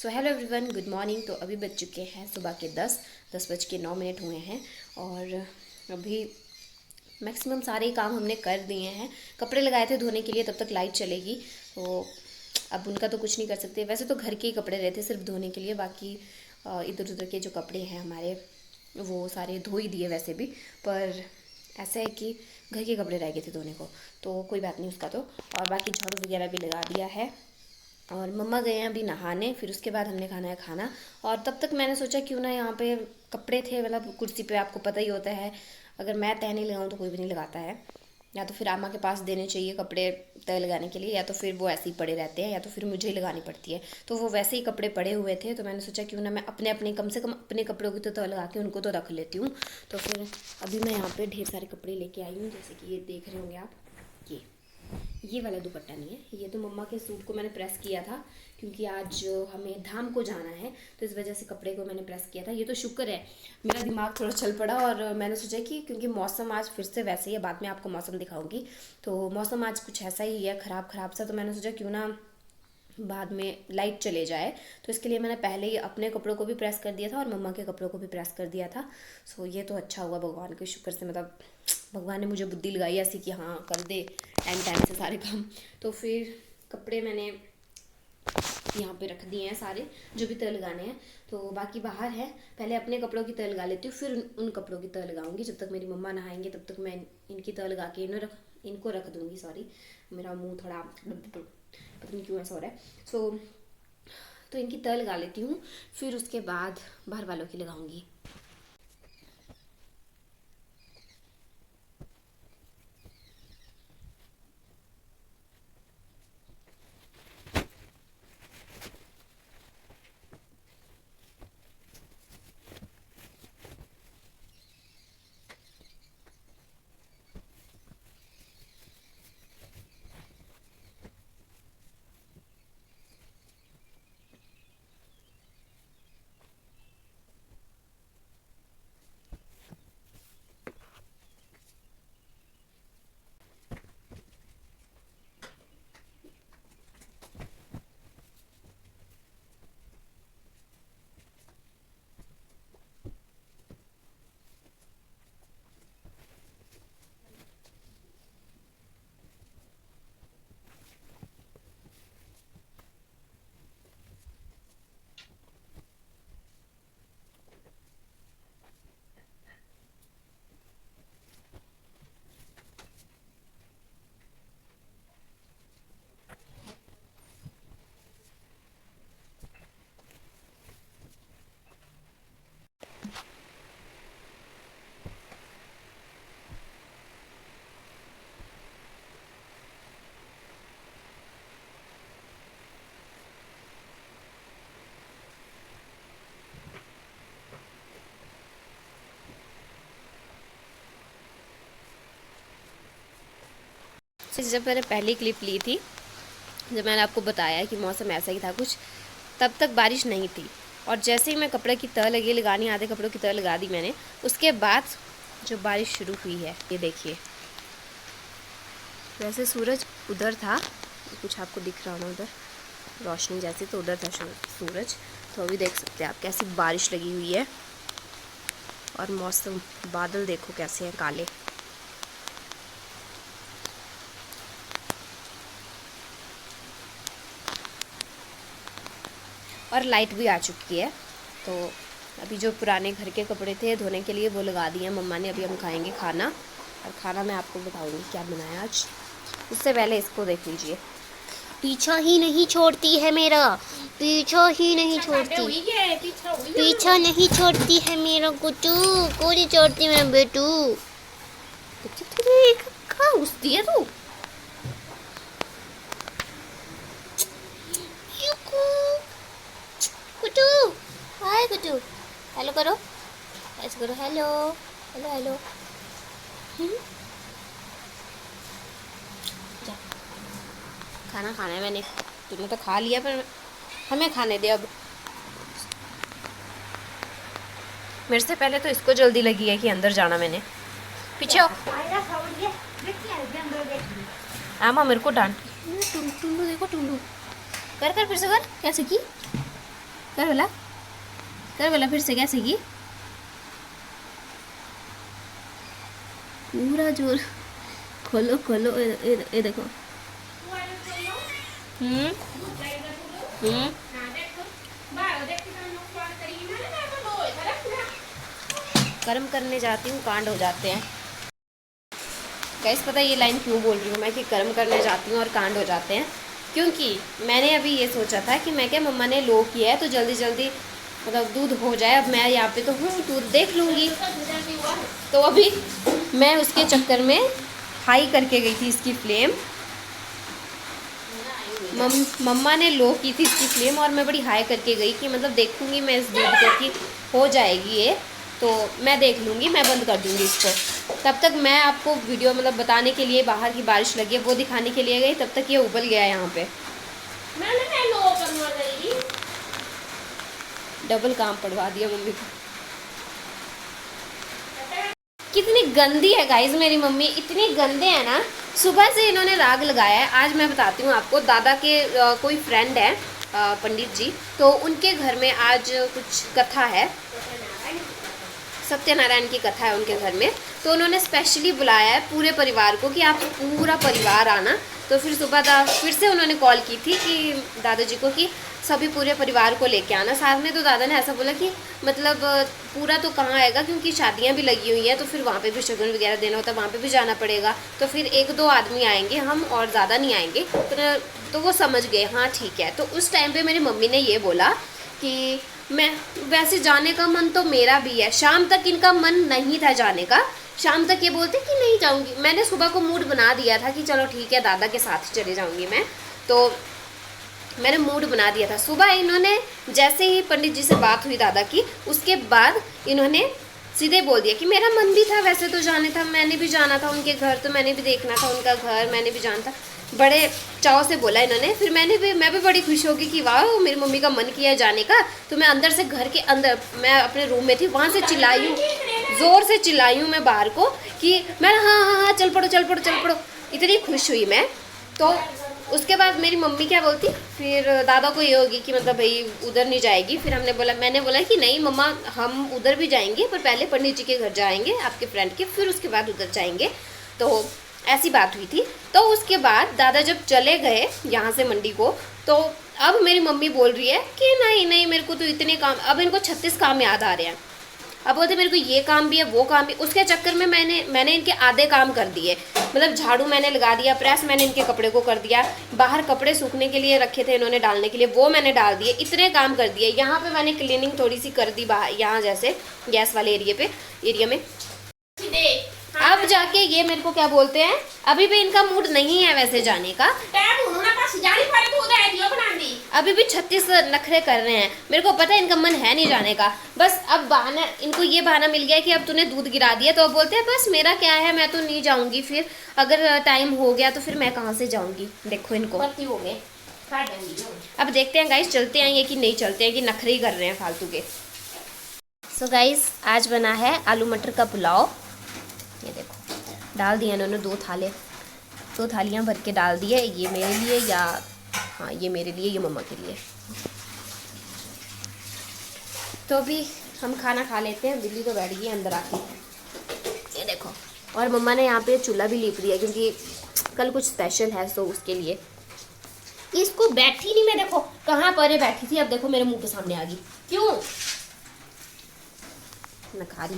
So hello everyone, good morning. तो अभी बज चुके हैं सुबह के 10:09 हुए हैं और अभी मैक्सिमम सारे ही काम हमने कर दिए हैं। कपड़े लगाए थे धोने के लिए, तब तक लाइट चलेगी तो अब उनका तो कुछ नहीं कर सकते। वैसे तो घर के ही कपड़े रहते सिर्फ धोने के लिए, बाकी इधर उधर के जो कपड़े हैं हमारे वो सारे धो ही दिए वैसे भी। पर ऐसा है कि घर के कपड़े रह गए थे धोने को, तो कोई बात नहीं उसका तो। और बाकी झाड़ू वगैरह भी लगा दिया है और मम्मा गए हैं अभी नहाने, फिर उसके बाद हमने खाना है खाना। और तब तक मैंने सोचा क्यों ना यहाँ पे कपड़े थे, मतलब कुर्सी पे आपको पता ही होता है अगर मैं तह नहीं लगाऊँ तो कोई भी नहीं लगाता है। या तो फिर आमा के पास देने चाहिए कपड़े तय लगाने के लिए, या तो फिर वो ऐसे ही पड़े रहते हैं, या तो फिर मुझे ही लगानी पड़ती है। तो वो वैसे ही कपड़े पड़े हुए थे, तो मैंने सोचा क्यों ना मैं अपने अपने कम से कम अपने कपड़ों की तो तय लगा के उनको तो रख लेती हूँ। तो फिर अभी मैं यहाँ पे ढेर सारे कपड़े लेके आई हूँ, जैसे कि ये देख रहे होंगे आप। ये वाला दुपट्टा नहीं है, ये तो मम्मा के सूट को मैंने प्रेस किया था क्योंकि आज हमें धाम को जाना है, तो इस वजह से कपड़े को मैंने प्रेस किया था। ये तो शुक्र है मेरा दिमाग थोड़ा चल पड़ा और मैंने सोचा कि क्योंकि मौसम आज फिर से वैसे ही है, बाद में आपको मौसम दिखाऊंगी। तो मौसम आज कुछ ऐसा ही है, ख़राब ख़राब सा, तो मैंने सोचा क्यों ना बाद में लाइट चले जाए, तो इसके लिए मैंने पहले ही अपने कपड़ों को भी प्रेस कर दिया था और मम्मा के कपड़ों को भी प्रेस कर दिया था। सो ये तो अच्छा हुआ भगवान के शुक्र से, मतलब भगवान ने मुझे बुद्धि लगाई ऐसी कि हाँ कर दे टाइम टाइम से सारे काम। तो फिर कपड़े मैंने यहाँ पे रख दिए हैं सारे जो भी तय लगाने हैं, तो बाकी बाहर है। पहले अपने कपड़ों की तय लगा लेती हूँ, फिर उन कपड़ों की तय लगाऊंगी। जब तक मेरी मम्मा नहाएंगे तब तक मैं इनकी तय लगा के इनको रख दूँगी। सॉरी, मेरा मुंह थोड़ा पता नहीं क्यों ऐसा हो रहा है। तो इनकी तय लगा लेती हूँ, फिर उसके बाद बाहर वालों की लगाऊंगी। जब मैंने पहली क्लिप ली थी, जब मैंने आपको बताया कि मौसम ऐसा ही था कुछ, तब तक बारिश नहीं थी। और जैसे ही मैं कपड़े की तह लगी लगानी, आधे कपड़ों की तह लगा दी मैंने, उसके बाद जो बारिश शुरू हुई है ये देखिए। वैसे सूरज उधर था, कुछ आपको दिख रहा होना उधर रोशनी जैसी, तो उधर था सूरज। तो अभी देख सकते हैं आप कैसी बारिश लगी हुई है। और मौसम, बादल देखो कैसे हैं काले। और लाइट भी आ चुकी है। तो अभी जो पुराने घर के कपड़े थे धोने के लिए वो लगा दिए मम्मा ने। अभी हम खाएंगे खाना, और खाना मैं आपको बताऊंगी क्या बनाया आज। उससे पहले इसको देख लीजिए, पीछा ही नहीं छोड़ती है मेरा, पीछा ही नहीं छोड़ती, पीछा नहीं छोड़ती है मेरा गुट्टू, को नहीं छोड़ती मेरा बेटू। कहाँ घुसती है तू? गुट्टू, हाय गुट्टू, हेलो करो, ऐसे करो, हेलो हेलो हेलो। खाना खाना है मैंने, तूने तो खा लिया पर हमें खाने दे अब। मेरे से पहले तो इसको जल्दी लगी है कि अंदर जाना। मैंने पीछे हो। आमा मेरे को डांट। टुंडू देखो, टुंडू कर कर फिर से कर, कैसे की कर बोला फिर से कैसे की पूरा जोर खोलो खोलो ये देखो। कर्म करने जाती हूँ कांड हो जाते हैं। गाइस पता है ये लाइन क्यों बोल रही हूँ मैं कि कर्म करने जाती हूँ और कांड हो जाते हैं, क्योंकि मैंने अभी ये सोचा था कि मैं क्या मम्मा ने लो किया है तो जल्दी जल्दी मतलब दूध हो जाए। अब मैं यहाँ पे तो हूँ दूध देख लूँगी, तो अभी मैं उसके चक्कर में हाई करके गई थी इसकी फ्लेम। मम्मा ने लो की थी इसकी फ्लेम और मैं बड़ी हाई करके गई कि मतलब देखूँगी मैं इस दूध को कि हो जाएगी ये, तो मैं देख लूँगी, मैं बंद कर दूँगी इसको। तब तक मैं आपको वीडियो मतलब बताने के लिए बाहर की बारिश लगी है वो दिखाने के लिए गई, तब तक ये उबल गया यहाँ पे। मैंने लो करवा दी, डबल काम पड़वा दिया मम्मी को। कितनी गंदी है गाइस मेरी मम्मी, इतनी गंदे है ना। सुबह से इन्होंने राग लगाया है। आज मैं बताती हूँ आपको, दादा के कोई फ्रेंड है पंडित जी, तो उनके घर में आज कुछ कथा है, सत्यनारायण की कथा है उनके घर में, तो उन्होंने स्पेशली बुलाया है पूरे परिवार को कि आप पूरा परिवार आना। तो फिर सुबह फिर से उन्होंने कॉल की थी कि दादाजी को कि सभी पूरे परिवार को लेके आना साथ में। तो दादा ने ऐसा बोला कि मतलब पूरा तो कहाँ आएगा क्योंकि शादियाँ भी लगी हुई हैं, तो फिर वहाँ पे भी शगुन वगैरह देना होता है, वहाँ पे भी जाना पड़ेगा, तो फिर 1-2 आदमी आएंगे हम और ज़्यादा नहीं आएंगे। तो वो समझ गए हाँ ठीक है। तो उस टाइम पर मेरी मम्मी ने ये बोला कि मैं वैसे जाने का मन तो मेरा भी है, शाम तक इनका मन नहीं था जाने का, शाम तक ये बोलते कि नहीं जाऊंगी। मैंने सुबह को मूड बना दिया था कि चलो ठीक है दादा के साथ चले जाऊंगी मैं, तो मैंने मूड बना दिया था। सुबह इन्होंने जैसे ही पंडित जी से बात हुई दादा की, उसके बाद इन्होंने सीधे बोल दिया कि मेरा मन भी था वैसे तो जाने था, मैंने भी जाना था उनके घर, तो मैंने भी देखना था उनका घर, मैंने भी जाना था। बड़े चाव से बोला इन्होंने। फिर मैं भी बड़ी खुश होगी कि वाह मेरी मम्मी का मन किया है जाने का। तो मैं अंदर से घर के अंदर, मैं अपने रूम में थी, वहाँ से चिल्लाई हूँ, ज़ोर से चिल्लाई हूँ मैं बाहर को कि मैं हाँ हाँ हाँ चल पड़ो चल पड़ो चल पड़ो, इतनी खुश हुई मैं। तो उसके बाद मेरी मम्मी क्या बोलती, फिर दादा को ये होगी कि मतलब भाई उधर नहीं जाएगी। फिर मैंने बोला कि नहीं मम्मा हम उधर भी जाएंगे, पर पहले पंडित जी के घर जाएंगे आपके फ्रेंड के, फिर उसके बाद उधर जाएंगे। तो ऐसी बात हुई थी। तो उसके बाद दादा जब चले गए यहाँ से मंडी को, तो अब मेरी मम्मी बोल रही है कि नहीं नहीं मेरे को तो इतने काम, अब इनको 36 काम याद आ रहे हैं। अब बोलते मेरे को ये काम भी है वो काम भी। उसके चक्कर में मैंने इनके आधे काम कर दिए, मतलब झाड़ू मैंने लगा दिया, प्रेस मैंने इनके कपड़े को कर दिया, बाहर कपड़े सूखने के लिए रखे थे इन्होंने डालने के लिए वो मैंने डाल दिए, इतने काम कर दिए। यहाँ पे मैंने क्लीनिंग थोड़ी सी कर दी बाहर, यहाँ जैसे गैस वाले एरिया में। अब जाके ये मेरे को क्या बोलते हैं, अभी भी इनका मूड नहीं है वैसे जाने का, अभी भी 36 नखरे कर रहे हैं। मेरे को पता है इनका मन है नहीं जाने का, बस अब बहाना, इनको ये बहाना मिल गया कि अब तूने दूध गिरा दिया, तो अब बोलते हैं बस मेरा क्या है, मैं तो नहीं जाऊंगी, फिर अगर टाइम हो गया तो फिर मैं कहाँ से जाऊंगी। देखो इनको हो गए। अब देखते हैं गाइस चलते हैं ये कि नहीं चलते हैं, कि नखरे ही कर रहे हैं फालतू के। सो गाइस आज बना है आलू मटर का पुलाव। ये देखो डाल दिया इन्होंने 2 थालियाँ भर के डाल दिए, ये मेरे लिए, या हाँ ये मेरे लिए, ये मम्मा के लिए। तो अभी हम खाना खा लेते हैं। बिल्ली तो बैठ गई अंदर आके, ये देखो। और मम्मा ने यहाँ पे चूल्हा भी लीप दिया क्योंकि कल कुछ स्पेशल है, तो उसके लिए। इसको बैठी नहीं मैं, देखो कहाँ पर बैठी थी, अब देखो मेरे मुंह के सामने आ गई। क्यों नखारी,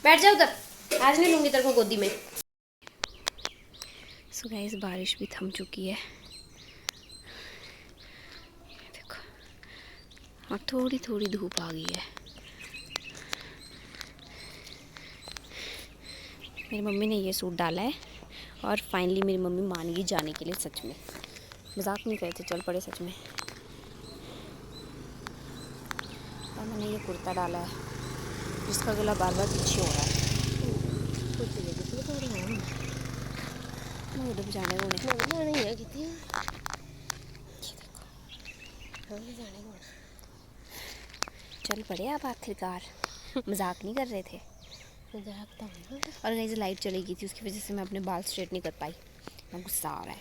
बैठ जाओ उधर, आज नहीं लूँगी तेरे को गोदी में। सो गाइस बारिश भी थम चुकी है, देखो और थोड़ी थोड़ी धूप आ गई है। मेरी मम्मी ने ये सूट डाला है और फाइनली मेरी मम्मी मान गई जाने के लिए। सच में मजाक नहीं करे थे, चल पड़े सच में। और मैंने ये कुर्ता डाला है जिसका गला बार बार पीछे हो रहा है। जाने चल पड़े आप आखिरकार, मजाक नहीं कर रहे थे। मजाक तो और गाइस लाइट चली गई थी, उसकी वजह से मैं अपने बाल स्ट्रेट नहीं कर पाई। मैं गुस्सा आ रहा है।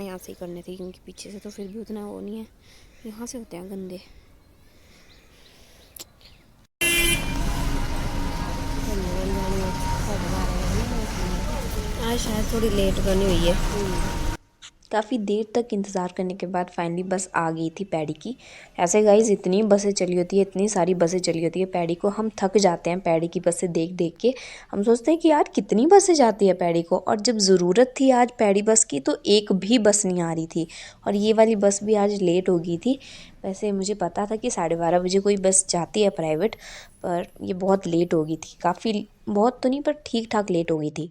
यहाँ से ही करने थे क्योंकि पीछे से तो फिर भी उतना वो नहीं है, यहाँ से होते हैं गंदे। शायद थोड़ी लेट बनी हुई है। काफ़ी देर तक इंतज़ार करने के बाद फाइनली बस आ गई थी पैडी की। ऐसे गाइस इतनी बसें चली होती है, इतनी सारी बसें चली होती है पैडी को, हम थक जाते हैं पैडी की बसें देख देख के। हम सोचते हैं कि यार कितनी बसें जाती है पैडी को, और जब ज़रूरत थी आज पैडी बस की तो एक भी बस नहीं आ रही थी, और ये वाली बस भी आज लेट हो गई थी। वैसे मुझे पता था कि 12:30 बजे कोई बस जाती है प्राइवेट, पर ये बहुत लेट हो गई थी, काफ़ी, बहुत तो नहीं पर ठीक ठाक लेट हो गई थी।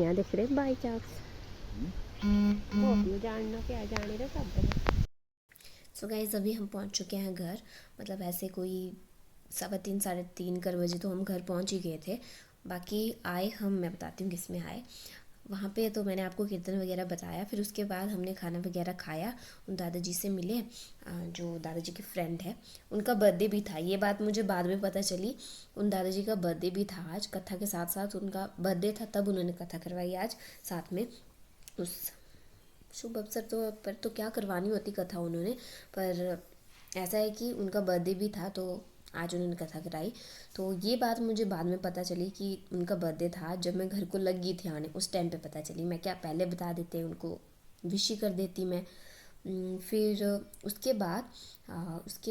देख रहे बाई चांस जानना क्या जाने रहा सब। सो गाइस अभी हम पहुंच चुके हैं घर, मतलब ऐसे कोई 3:15 3:30 कर बजे तो हम घर पहुंच ही गए थे। बाकी आए हम, मैं बताती हूँ किस में आए। वहाँ पे तो मैंने आपको कीर्तन वगैरह बताया, फिर उसके बाद हमने खाना वगैरह खाया, उन दादाजी से मिले, जो दादाजी के फ्रेंड है, उनका बर्थडे भी था। ये बात मुझे बाद में पता चली, उन दादाजी का बर्थडे भी था आज, कथा के साथ साथ उनका बर्थडे था, तब उन्होंने कथा करवाई आज साथ में। उस शुभ अवसर पर तो क्या करवानी होती कथा उन्होंने, पर ऐसा है कि उनका बर्थडे भी था तो आज उन्होंने कथा कराई। तो ये बात मुझे बाद में पता चली कि उनका बर्थडे था, जब मैं घर को लग गई थी आने, उस टाइम पे पता चली। मैं क्या पहले बता देते उनको, विश ही कर देती मैं। फिर उसके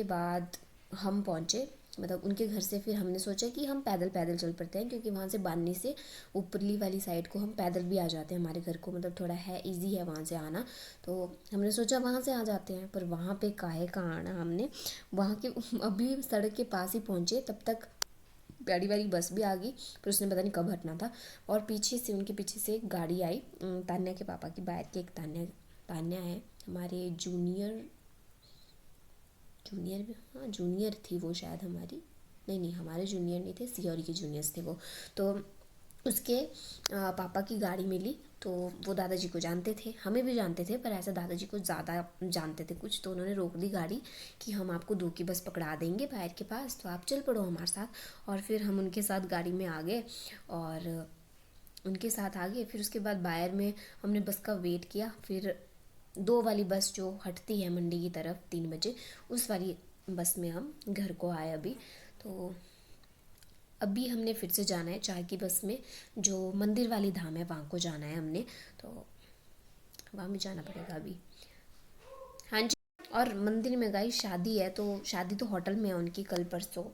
बाद हम पहुँचे, मतलब उनके घर से फिर हमने सोचा कि हम पैदल पैदल चल पड़ते हैं, क्योंकि वहाँ से बानी से ऊपरली वाली साइड को हम पैदल भी आ जाते हैं, हमारे घर को मतलब थोड़ा है, इजी है वहाँ से आना। तो हमने सोचा वहाँ से आ जाते हैं, पर वहाँ पे काहे का आना हमने, वहाँ के अभी सड़क के पास ही पहुँचे तब तक गाड़ी वाली बस भी आ गई, पर उसने पता नहीं कब हटना था। और पीछे से, उनके पीछे से एक गाड़ी आई, तान्या के पापा की बाइक के, एक तान्या है हमारे जूनियर भी, हाँ जूनियर थी वो शायद हमारी, नहीं हमारे जूनियर नहीं थे, सियोरी के जूनियर्स थे वो। तो उसके पापा की गाड़ी मिली, तो वो दादाजी को जानते थे, हमें भी जानते थे, पर ऐसा दादाजी को ज़्यादा जानते थे कुछ, तो उन्होंने रोक दी गाड़ी कि हम आपको 2 की बस पकड़ा देंगे बाहर के पास, तो आप चल पड़ो हमारे साथ। और फिर हम उनके साथ गाड़ी में आ गए और उनके साथ आ गए। फिर उसके बाद बाहर में हमने बस का वेट किया, फिर 2 वाली बस जो हटती है मंडी की तरफ 3 बजे, उस वाली बस में हम घर को आए अभी। तो अभी हमने फिर से जाना है 4 की बस में, जो मंदिर वाली धाम है वहाँ को जाना है हमने, तो वहाँ भी जाना पड़ेगा अभी। हाँ जी, और मंदिर में गई शादी है, तो शादी तो होटल में है उनकी, कल परसों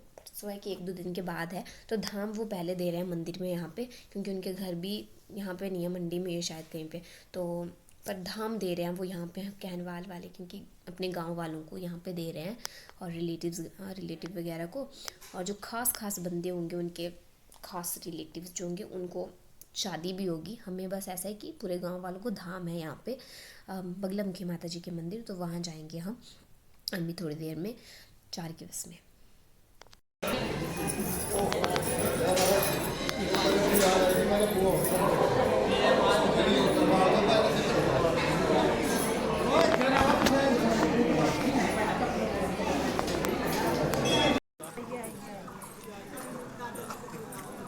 है कि 1-2 दिन के बाद है, तो धाम वो पहले दे रहे हैं मंदिर में यहाँ पे, क्योंकि उनके घर भी यहाँ पे नहीं है, मंडी में है शायद कहीं पे, तो पर धाम दे रहे हैं वो यहाँ पे कहनवाल वाले, क्योंकि अपने गांव वालों को यहाँ पे दे रहे हैं, और रिलेटिव वगैरह को, और जो खास बंदे होंगे उनके खास रिलेटिव्स जो होंगे उनको शादी भी होगी। हमें बस ऐसा है कि पूरे गांव वालों को धाम है यहाँ पे बगलामुखी माता जी के मंदिर, तो वहाँ जाएंगे हम अभी थोड़ी देर में 4 की बस में।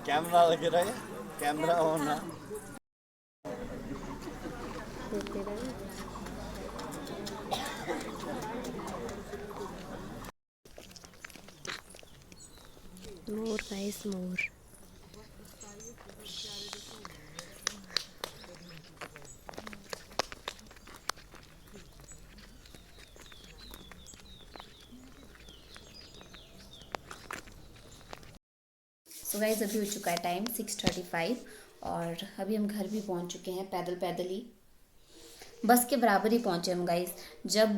कैमरा लग रहा है, कैमरा ऑन है। मोर गाइस, मोर। सो गाइस अभी हो चुका है टाइम 6:35, और अभी हम घर भी पहुंच चुके हैं, पैदल पैदल ही, बस के बराबर ही पहुंचे हम गाइस। जब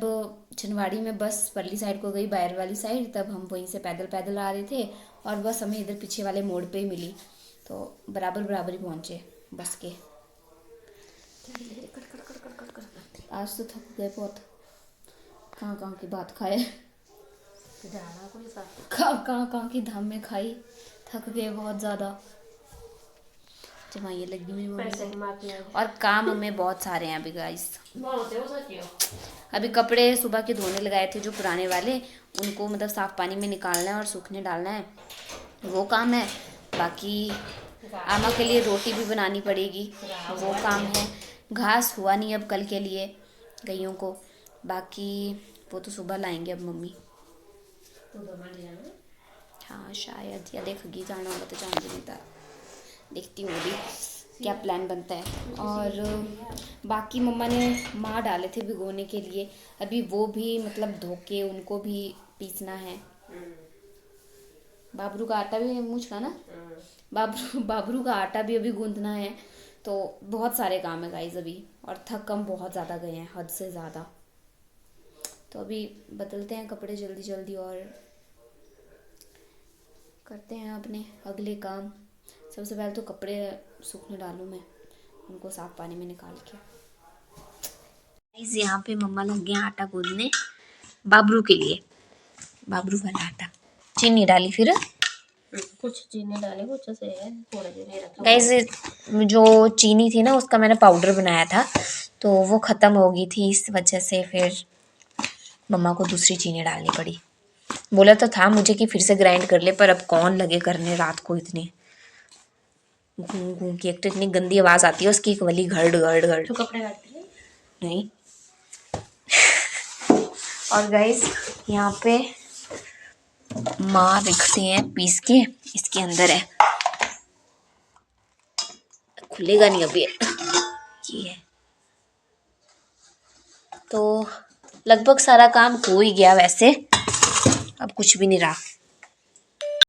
छिंदवाड़ी में बस परली साइड को गई, बायर वाली साइड, तब हम वहीं से पैदल पैदल आ रहे थे और बस हमें इधर पीछे वाले मोड़ पे ही मिली, तो बराबर बराबर ही पहुंचे बस के। आज तो थक गए बहुत, कहाँ कहाँ की बात खाए, कहाँ की धाम में खाई, थक गए बहुत ज़्यादा। ये लगी मेरी मम्मी को। और काम हमें बहुत सारे हैं अभी गाइस। अभी कपड़े सुबह के धोने लगाए थे जो पुराने वाले, उनको मतलब साफ पानी में निकालना है और सूखने डालना है, वो काम है। बाकी आमा के लिए रोटी भी बनानी पड़ेगी, वो काम है। घास हुआ नहीं अब कल के लिए गैयों को, बाकी वो तो सुबह लाएंगे अब मम्मी। हाँ शायद, या देखेगी, जाना होगा तो जान नहीं था, देखती हूँ अभी क्या प्लान बनता है। और बाकी मम्मा ने माँ डाले थे भिगोने के लिए, अभी वो भी मतलब धो के उनको भी पीसना है। बाबरू का आटा भी मुझ का ना, बाबरू का आटा भी अभी गूंदना है, तो बहुत सारे काम है गाइस अभी, और थक हम बहुत ज़्यादा गए हैं, हद से ज़्यादा। तो अभी बदलते हैं कपड़े जल्दी जल्दी और करते हैं अपने अगले काम। सबसे पहले तो कपड़े सूखने डालूं मैं, उनको साफ पानी में निकाल के। यहाँ पे मम्मा लग गए आटा गूंदने बाबरू के लिए, बाबरू वाला आटा। चीनी डाली, फिर कुछ चीनी डाले, कुछ से थोड़ा देर रखा। गाइस जो चीनी थी ना उसका मैंने पाउडर बनाया था, तो वो ख़त्म हो गई थी, इस वजह से फिर मम्मा को दूसरी चीनी डालनी पड़ी। बोला तो था मुझे कि फिर से ग्राइंड कर ले, पर अब कौन लगे करने रात को इतने घूम घूम के। एक तो इतनी गंदी आवाज़ आती है उसकी, एक वाली घड़ घड़ घड़। तो कपड़े काटते हैं नहीं। और गाइस यहाँ पे माँ रखती हैं पीस के, इसके अंदर है, खुलेगा नहीं अभी, ये है। तो लगभग सारा काम हो ही गया वैसे, अब कुछ भी नहीं रहा।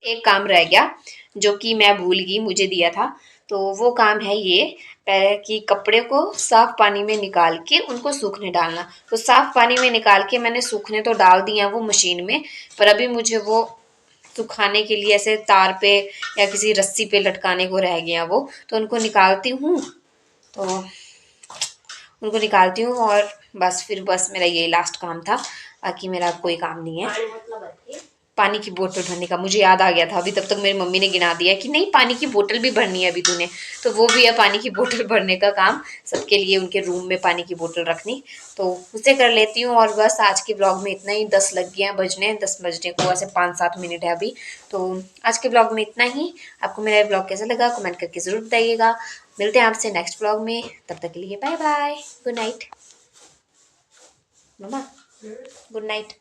एक काम रह गया जो कि मैं भूल गई, मुझे दिया था, तो वो काम है ये कि कपड़े को साफ पानी में निकाल के उनको सूखने डालना। तो साफ पानी में निकाल के मैंने सूखने तो डाल दिया वो मशीन में, पर अभी मुझे वो सुखाने के लिए ऐसे तार पे या किसी रस्सी पे लटकाने को रह गया वो, तो उनको निकालती हूँ, तो उनको निकालती हूँ और बस फिर बस मेरा यही लास्ट काम था, बाकी मेरा कोई काम नहीं है। पानी की बोतल भरने का मुझे याद आ गया था, अभी तब तक मेरी मम्मी ने गिना दिया कि नहीं पानी की बोतल भी भरनी है अभी तूने, तो वो भी है पानी की बोतल भरने का काम, सबके लिए उनके रूम में पानी की बोतल रखनी, तो उसे कर लेती हूँ। और बस आज के ब्लॉग में इतना ही, 10 लग गए हैं बजने, 10 बजने को ऐसे 5-7 मिनट है अभी, तो आज के ब्लॉग में इतना ही। आपको मेरा ब्लॉग कैसा लगा कमेंट करके ज़रूर बताइएगा। मिलते हैं आपसे नेक्स्ट ब्लॉग में, तब तक के लिए बाय बाय, गुड नाइट मम्मा, गुड नाइट।